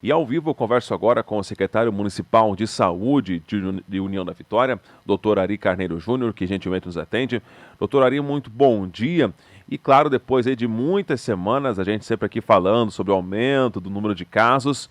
E ao vivo eu converso agora com o secretário municipal de saúde de União da Vitória, doutor Ari Carneiro Júnior, que gentilmente nos atende. Doutor Ari, muito bom dia. E claro, depois aí de muitas semanas, a gente sempre aqui falando sobre o aumento do número de casos,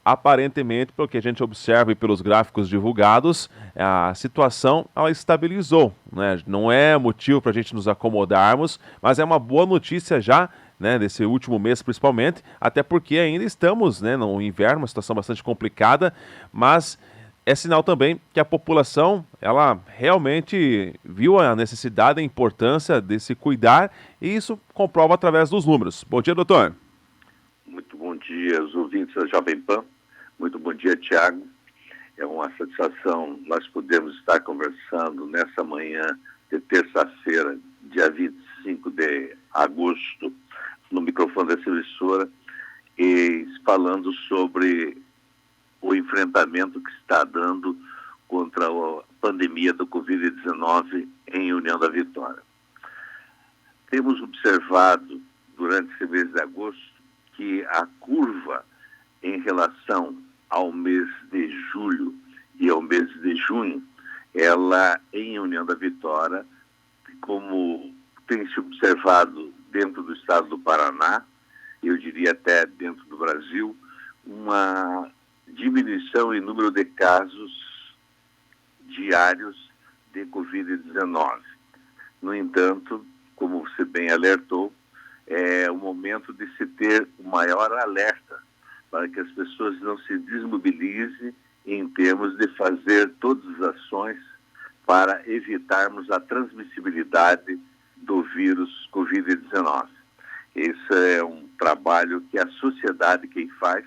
aparentemente, pelo que a gente observa e pelos gráficos divulgados, a situação ela estabilizou, né? Não é motivo para a gente nos acomodarmos, mas é uma boa notícia já, né, desse último mês principalmente, até porque ainda estamos, né, no inverno, uma situação bastante complicada, mas é sinal também que a população, ela realmente viu a necessidade, a importância de se cuidar, e isso comprova através dos números. Bom dia, doutor. Muito bom dia aos ouvintes da Jovem Pan. Muito bom dia, Tiago. É uma satisfação nós podermos estar conversando nessa manhã de terça-feira, dia 25 de agosto, no microfone dessa emissora, e falando sobre o enfrentamento que está dando contra a pandemia do Covid-19 em União da Vitória. Temos observado durante esse mês de agosto que a curva em relação ao mês de julho e ao mês de junho, ela em União da Vitória, como tem se observado dentro do estado do Paraná, eu diria até dentro do Brasil, uma diminuição em número de casos diários de Covid-19. No entanto, como você bem alertou, é o momento de se ter o maior alerta para que as pessoas não se desmobilizem em termos de fazer todas as ações para evitarmos a transmissibilidade do vírus Covid-19. Esse é um trabalho que a sociedade quem faz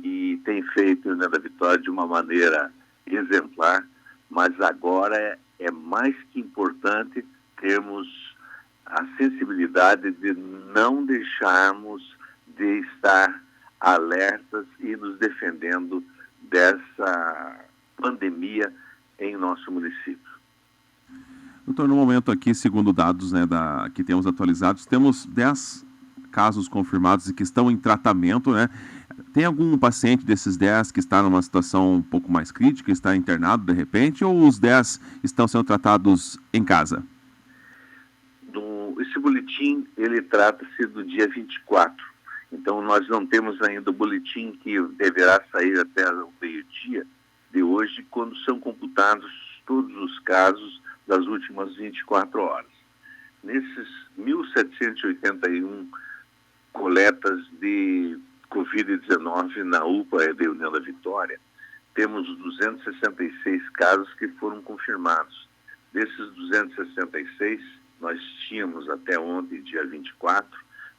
e tem feito na Vitória de uma maneira exemplar, mas agora é mais que importante termos a sensibilidade de não deixarmos de estar alertas e nos defendendo dessa pandemia em nosso município. Doutor, no momento aqui, segundo dados, né, que temos atualizados, temos 10 casos confirmados e que estão em tratamento, né? Tem algum paciente desses 10 que está numa situação um pouco mais crítica, está internado de repente, ou os 10 estão sendo tratados em casa? Esse boletim, ele trata-se do dia 24. Então, nós não temos ainda o boletim que deverá sair até o meio-dia de hoje, quando são computados todos os casos das últimas 24 horas. Nesses 1.781 coletas de Covid-19 na UPA de União da Vitória, temos 266 casos que foram confirmados. Desses 266, nós tínhamos até ontem, dia 24,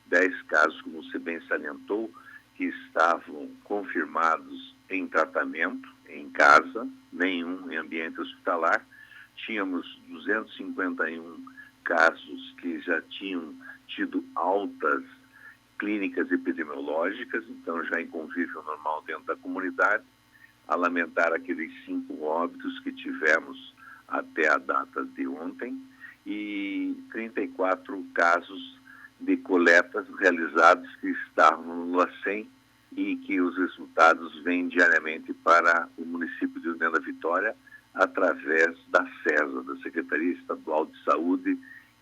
10 casos, como você bem salientou, que estavam confirmados em tratamento, em casa, nenhum em ambiente hospitalar. Tínhamos 251 casos que já tinham tido altas clínicas epidemiológicas, então já em convívio normal dentro da comunidade, a lamentar aqueles 5 óbitos que tivemos até a data de ontem, e 34 casos de coletas realizados que estavam no LACEN e que os resultados vêm diariamente para o município de União da Vitória através da SESA, da Secretaria Estadual de Saúde,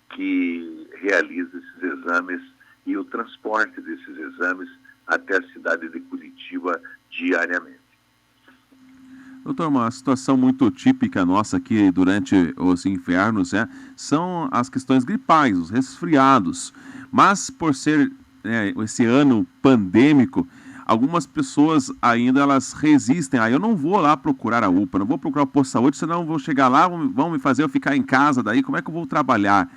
que realiza esses exames e o transporte desses exames até a cidade de Curitiba diariamente. Doutor, uma situação muito típica nossa aqui durante os invernos são as questões gripais, os resfriados. Mas por ser esse ano pandêmico, algumas pessoas ainda elas resistem. Eu não vou lá procurar a UPA, não vou procurar o posto de saúde, senão eu vou chegar lá, vão me fazer eu ficar em casa, daí como é que eu vou trabalhar?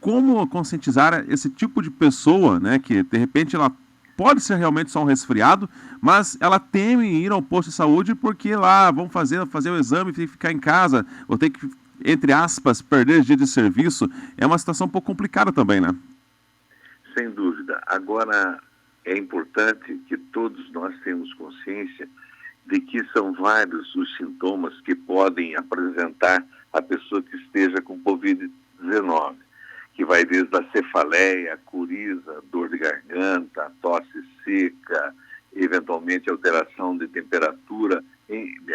Como conscientizar esse tipo de pessoa, né, que de repente ela pode ser realmente só um resfriado, mas ela teme ir ao posto de saúde porque lá vão fazer o exame e ficar em casa, ou ter que, entre aspas, perder dia de serviço. É uma situação um pouco complicada também, né? Sem dúvida. Agora, é importante que todos nós tenhamos consciência de que são vários os sintomas que podem apresentar a pessoa que esteja com Covid-19, que vai desde a cefaleia, coriza, dor de garganta, tosse seca, eventualmente alteração de temperatura,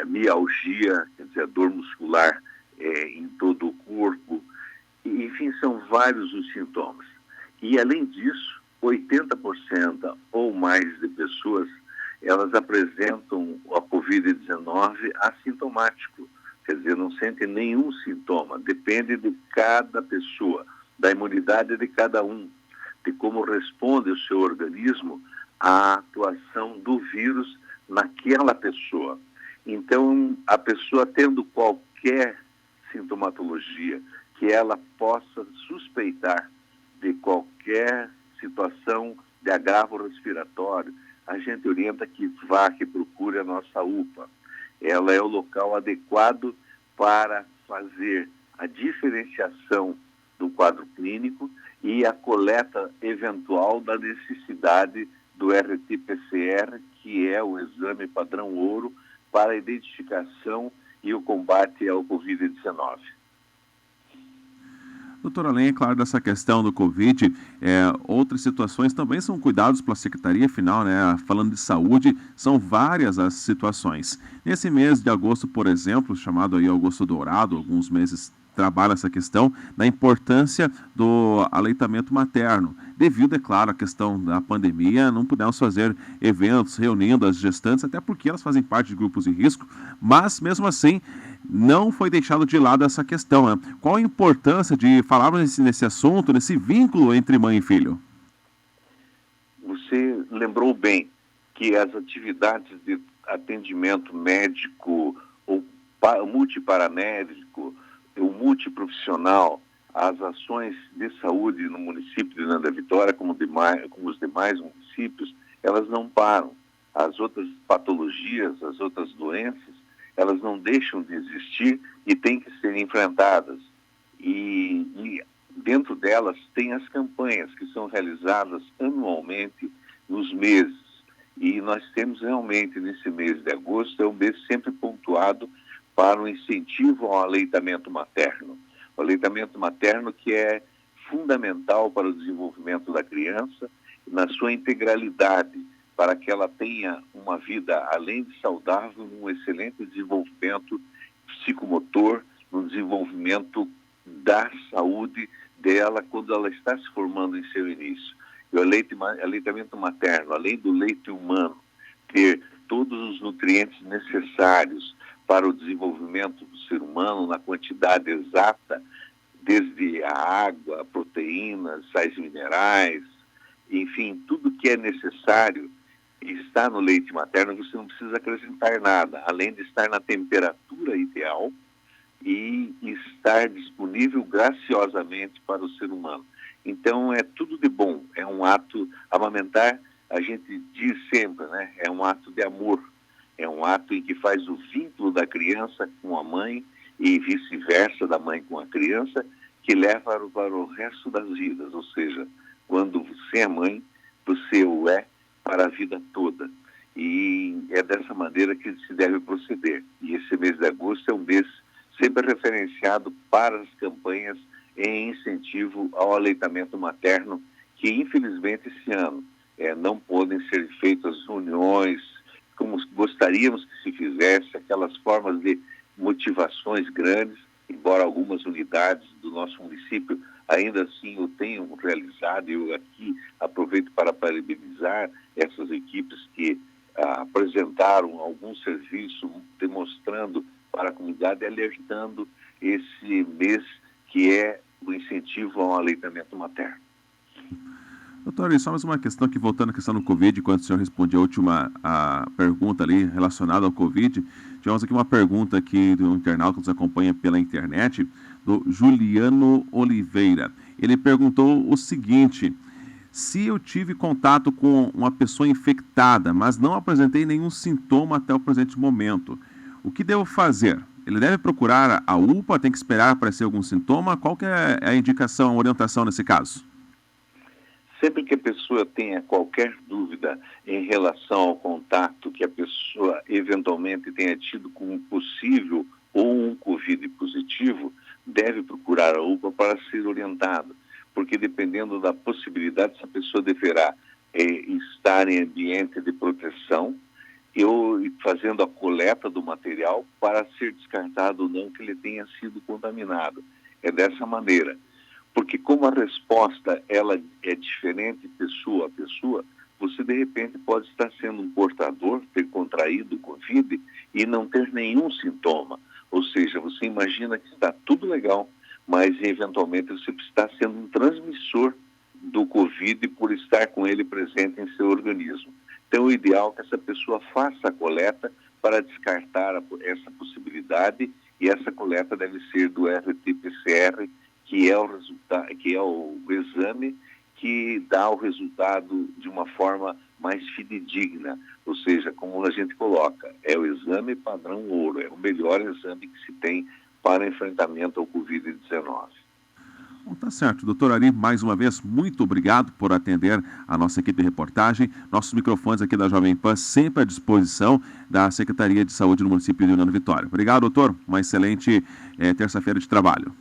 mialgia, quer dizer, dor muscular em todo o corpo. Enfim, são vários os sintomas. E, além disso, 80% ou mais de pessoas, elas apresentam a Covid-19 assintomático. Quer dizer, não sentem nenhum sintoma. Depende de cada pessoa, da imunidade de cada um, de como responde o seu organismo à atuação do vírus naquela pessoa. Então, a pessoa tendo qualquer sintomatologia que ela possa suspeitar de qualquer situação de agravo respiratório, a gente orienta que vá, que procure a nossa UPA. Ela é o local adequado para fazer a diferenciação do quadro clínico e a coleta eventual da necessidade do RT-PCR, que é o exame padrão ouro para a identificação e o combate ao Covid-19. Doutor, além, é claro, dessa questão do Covid, outras situações também são cuidados pela Secretaria, afinal, né, falando de saúde, são várias as situações. Nesse mês de agosto, por exemplo, chamado aí Agosto Dourado, alguns meses trabalha essa questão da importância do aleitamento materno. Devido, é claro, à questão da pandemia, não pudemos fazer eventos reunindo as gestantes, até porque elas fazem parte de grupos de risco, mas, mesmo assim, não foi deixado de lado essa questão, né? Qual a importância de falarmos nesse assunto, nesse vínculo entre mãe e filho? Você lembrou bem que as atividades de atendimento médico ou multiparamédico, o multiprofissional, as ações de saúde no município de Nanda Vitória, como os demais municípios, elas não param. As outras patologias, as outras doenças, elas não deixam de existir e têm que ser enfrentadas. E dentro delas tem as campanhas que são realizadas anualmente nos meses. E nós temos realmente, nesse mês de agosto, é um mês sempre pontuado para o incentivo ao aleitamento materno. O aleitamento materno que é fundamental para o desenvolvimento da criança, na sua integralidade, para que ela tenha uma vida, além de saudável, um excelente desenvolvimento psicomotor, no desenvolvimento da saúde dela quando ela está se formando em seu início. E o aleitamento materno, além do leite humano, ter todos os nutrientes necessários para o desenvolvimento do ser humano na quantidade exata, desde a água, proteínas, sais minerais, enfim, tudo que é necessário está no leite materno, você não precisa acrescentar nada, além de estar na temperatura ideal e estar disponível graciosamente para o ser humano. Então, é tudo de bom, é um ato, amamentar, a gente diz sempre, né? É um ato de amor, é um ato em que faz o vínculo da criança com a mãe e vice-versa, da mãe com a criança, que leva para o resto das vidas, ou seja, quando você é mãe, você o é para a vida toda. E é dessa maneira que se deve proceder. E esse mês de agosto é um mês sempre referenciado para as campanhas em incentivo ao aleitamento materno, que infelizmente esse ano não podem ser feitas reuniões como gostaríamos que se fizesse, aquelas formas de motivações grandes, embora algumas unidades do nosso município ainda assim o tenham realizado. Eu aqui aproveito para parabenizar essas equipes que apresentaram algum serviço demonstrando para a comunidade, alertando esse mês que é o incentivo ao aleitamento materno. Doutor, e só mais uma questão aqui, voltando à questão do Covid, enquanto o senhor respondia a última pergunta ali relacionada ao Covid, tivemos aqui uma pergunta aqui do internauta que nos acompanha pela internet, do Juliano Oliveira. Ele perguntou o seguinte: se eu tive contato com uma pessoa infectada, mas não apresentei nenhum sintoma até o presente momento, o que devo fazer? Ele deve procurar a UPA, tem que esperar aparecer algum sintoma? Qual que é a indicação, a orientação nesse caso? Sempre que a pessoa tenha qualquer dúvida em relação ao contato que a pessoa eventualmente tenha tido com um possível ou um Covid positivo, deve procurar a UPA para ser orientado, porque dependendo da possibilidade, essa pessoa deverá estar em ambiente de proteção, eu fazendo a coleta do material para ser descartado ou não que ele tenha sido contaminado. É dessa maneira. Porque como a resposta ela é diferente pessoa a pessoa, você de repente pode estar sendo um portador, ter contraído o Covid e não ter nenhum sintoma. Ou seja, você imagina que está tudo legal, mas eventualmente você está sendo um transmissor do Covid por estar com ele presente em seu organismo. Então, o ideal é que essa pessoa faça a coleta para descartar essa possibilidade, e essa coleta deve ser do RT-PCR, que é o resultado, que é o exame que dá o resultado de uma forma mais fidedigna, ou seja, como a gente coloca, é o exame padrão ouro, é o melhor exame que se tem para enfrentamento ao Covid-19. Bom, tá certo. Doutor Ari, mais uma vez, muito obrigado por atender a nossa equipe de reportagem. Nossos microfones aqui da Jovem Pan sempre à disposição da Secretaria de Saúde do município de União da Vitória. Obrigado, doutor. Uma excelente terça-feira de trabalho.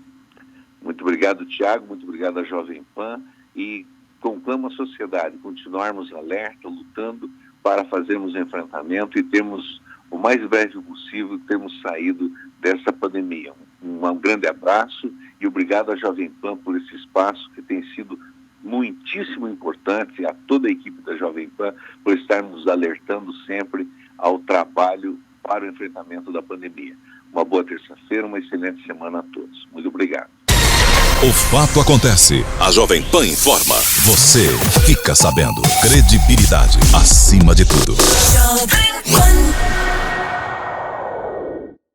Muito obrigado, Tiago. Muito obrigado à Jovem Pan. E conclamo a sociedade, continuarmos alerta, lutando para fazermos enfrentamento e termos, o mais breve possível, termos saído dessa pandemia. Um grande abraço e obrigado à Jovem Pan por esse espaço que tem sido muitíssimo importante, a toda a equipe da Jovem Pan por estarmos alertando sempre ao trabalho para o enfrentamento da pandemia. Uma boa terça-feira, uma excelente semana a todos. Muito obrigado. O fato acontece. A Jovem Pan informa. Você fica sabendo. Credibilidade acima de tudo.